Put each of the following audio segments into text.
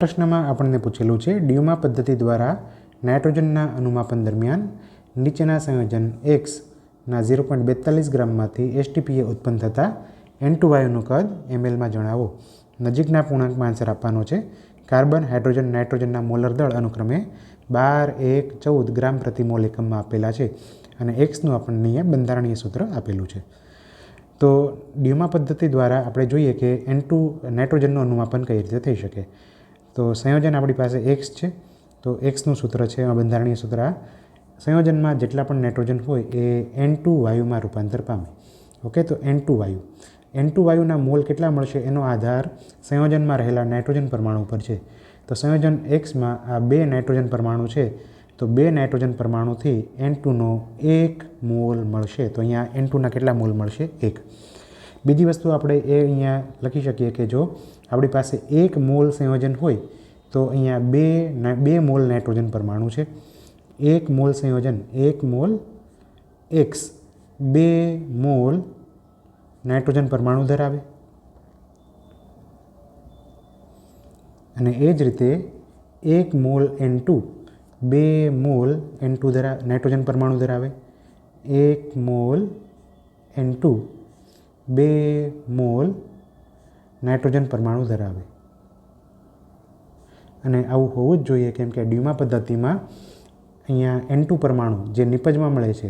પ્રશ્નમાં આપણને પૂછેલું છે ડ્યુમા પદ્ધતિ દ્વારા નાઇટ્રોજનના અનુમાપન દરમિયાન નીચેના સંયોજન એક્સના 0.42 ગ્રામમાંથી એસટીપીએ ઉત્પન્ન થતા N2 વાયુનું કદ mlમાં જણાવો. નજીકના પૂર્ણાંકમાં આન્સર આપવાનો છે. કાર્બન, હાઇડ્રોજન, નાઇટ્રોજનના મોલર દળ અનુક્રમે 12, 1, 14 ગ્રામ પ્રતિ મોલ એકમમાં આપેલા છે અને એક્સનું આપણને અહીંયા બંધારણીય સૂત્ર આપેલું છે. તો ડ્યુમા પદ્ધતિ દ્વારા આપણે જોઈએ કે N2 નાઇટ્રોજનનું અનુમાપન કઈ રીતે થઈ શકે. તો સંયોજન આપણી પાસે એક્સ છે, તો એક્સનું સૂત્ર છે બંધારણીય સૂત્ર. સંયોજનમાં જેટલા પણ નાઇટ્રોજન હોય એ N2 વાયુમાં રૂપાંતર પામે. ઓકે, તો N2 વાયુ વાયુના મોલ કેટલા મળશે એનો આધાર સંયોજનમાં રહેલા નાઇટ્રોજન પરમાણુ પર છે. તો સંયોજન એક્સમાં આ 2 નાઇટ્રોજન પરમાણુ છે, તો 2 નાઇટ્રોજન પરમાણુથી N2નો 1 મોલ મળશે. તો અહીંયા N2ના કેટલા મોલ મળશે? 1. બીજી વસ્તુ આપણે એ અહીંયા લખી શકીએ કે જો આપણી પાસે 1 મોલ સંયોજન હોય તો અહીંયા 2 મોલ નાઇટ્રોજન પરમાણુ છે. 1 મોલ સંયોજન 1 મોલ એક્સ 2 મોલ નાઇટ્રોજન પરમાણુ ધરાવે. અને એ જ રીતે 1 mall N2 2 mall N2 nitrogen પરમાણુ ધરાવે. 1 મોલ N2 2 મોલ નાઇટ્રોજન પરમાણુ ધરાવે. અને આવું હોવું જ જોઈએ કેમ કે ડ્યુમા પદ્ધતિમાં અહીંયા N2 પરમાણુ જે નિપજમાં મળે છે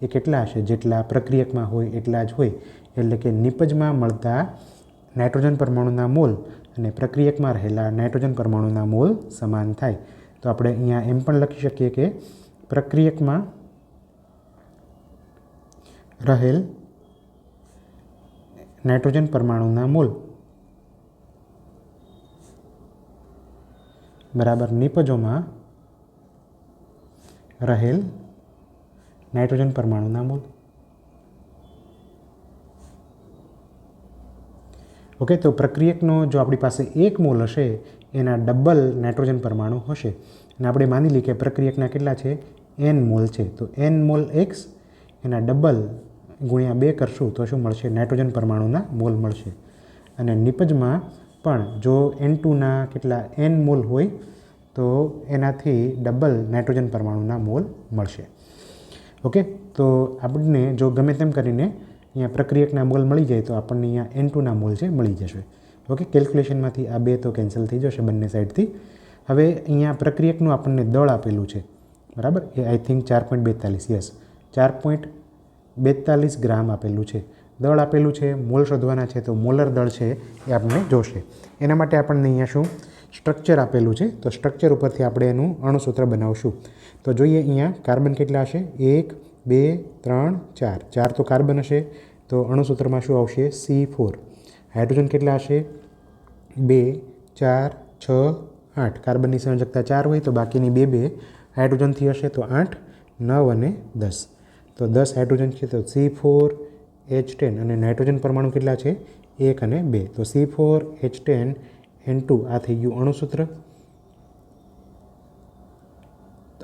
એ કેટલા હશે? જેટલા પ્રક્રિયકમાં હોય એટલા જ હોય. એટલે કે નિપજમાં મળતા નાઇટ્રોજન પરમાણુના મોલ અને પ્રક્રિયકમાં રહેલા નાઇટ્રોજન પરમાણુના મોલ સમાન થાય. તો આપણે અહીંયા એમ પણ લખી શકીએ કે પ્રક્રિયકમાં રહેલ નાઇટ્રોજન પરમાણુના મોલ બરાબર નિપજોમાં રહેલ નાઇટ્રોજન પરમાણુના મોલ. ઓકે, તો પ્રક્રિયકનો જો આપણી પાસે 1 મોલ હશે એના ડબલ નાઇટ્રોજન પરમાણુ હશે. અને આપણે માની લઈએ કે પ્રક્રિયકના કેટલા છે? N મોલ છે. તો N મોલ એક્સ એના ડબલ ગુણ્યા 2 કરશું તો શું મળશે? નાઇટ્રોજન પરમાણુના મોલ મળશે. અને નિપજમાં પણ જો N2ના કેટલા N મોલ હોય તો એનાથી ડબલ નાઇટ્રોજન પરમાણુના મોલ મળશે. ઓકે, તો આપણને જો ગમે તેમ કરીને અહીંયા પ્રક્રિયકના મોલ મળી જાય તો આપણને અહીંયા N2ના મોલ છે મળી જશે. ઓકે, કેલ્ક્યુલેશનમાંથી આ 2 તો કેન્સલ થઈ જશે બંને સાઈડથી. હવે અહીંયા પ્રક્રિયકનું આપણને દળ આપેલું છે બરાબર, એ આઈ થિંક 4.42 યસ 4.42 ગ્રામ આપેલું છે. દળ આપેલું છે, મોલ શોધવાના છે તો મોલર દળ છે એ આપણને જોશે. એના માટે આપણને અહીંયા શું સ્ટ્રક્ચર આપેલું છે, તો સ્ટ્રક્ચર ઉપરથી આપણે એનું અણુસૂત્ર બનાવશું. તો જોઈએ અહીંયા કાર્બન કેટલા હશે? 1 2 3 4 4 તો કાર્બન હશે, તો અણુસૂત્રમાં શું આવશે? C4. હાઇડ્રોજન કેટલા હશે? 2 4 6 8. કાર્બનની સંયોજકતા 4 હોય તો બાકીની 2 2 હાઇડ્રોજનથી હશે, તો 8 9 અને 10. તો 10 હાઇડ્રોજન છે તો C4H10 અને નાઇટ્રોજન પરમાણુ કેટલા છે? 1 અને 2. તો C4H10 N2 આ થઈ ગયું અણુસૂત્ર.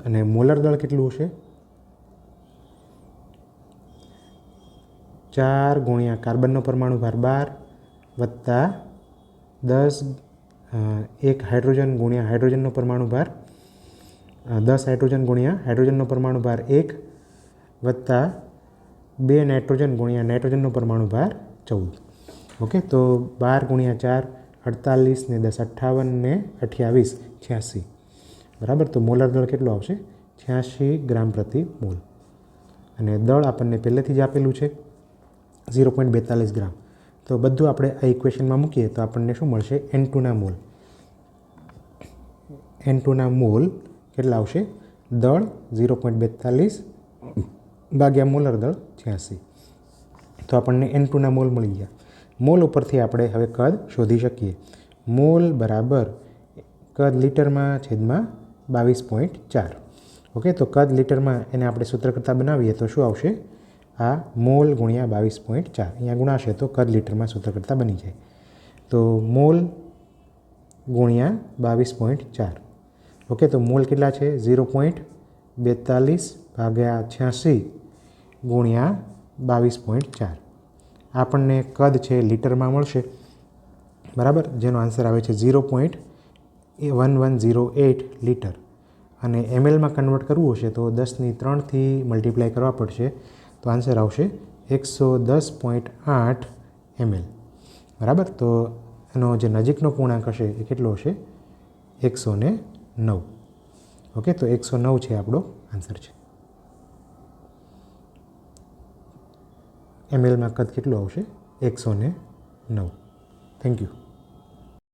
અને મોલર દળ કેટલું હશે? 4 ગુણ્યા કાર્બનનો પરમાણુ ભાર 12 વત્તા 10 1 હાઇડ્રોજન ગુણ્યા હાઇડ્રોજનનો પરમાણુ ભાર 10 હાઇડ્રોજન ગુણ્યા હાઇડ્રોજનનો પરમાણુ ભાર 1 વત્તા 2 નાઇટ્રોજન ગુણ્યા નાઇટ્રોજનનો પરમાણુ ભાર 14. ઓકે, તો 12 ગુણ્યા 4 48 ને 10 58 ને 28 86 બરાબર. તો મોલર દળ કેટલું આવશે? 86 ગ્રામ પ્રતિ મોલ. અને દળ આપણને પહેલેથી જ આપેલું છે 0.42 ગ્રામ. તો બધું આપણે આ ઇક્વેશનમાં મૂકીએ તો આપણને શું મળશે? N2ના મોલ. N2ના મોલ કેટલા આવશે? દળ 0.42 ભાગ્યા મોલર દળ 86. તો આપણને N2ના મોલ મળી ગયા. મોલ ઉપરથી આપણે હવે કદ શોધી શકીએ. મોલ બરાબર કદ લીટરમાં છેદમાં 22.4. ઓકે, તો કદ લીટરમાં એને આપણે સૂત્ર કરતાં બનાવીએ તો શું આવશે? આ મોલ ગુણ્યા 22.4 અહીંયા ગુણાશે તો કદ લીટરમાં સૂત્ર કરતાં બની જાય. તો મોલ ગુણ્યા 22.4. ઓકે, તો મોલ કેટલા છે? 0.42 ભાગ્યા 86 ગુણ્યા 22.4. આપણને કદ છે લીટરમાં મળશે બરાબર, જેનો આન્સર આવે છે 0.8 1108 લીટર અને એમએલમાં કન્વર્ટ કરવું હશે તો 10⁻³ મલ્ટીપ્લાય કરવા પડશે તો આન્સર આવશે 110.8 ml. બરાબર. તો એનો જે નજીકનો પૂર્ણાંક હશે એ કેટલો હશે? 109. ઓકે, તો 109 છે આપણો આન્સર છે. એમએલમાં કદ કેટલું આવશે? 109. Thank you.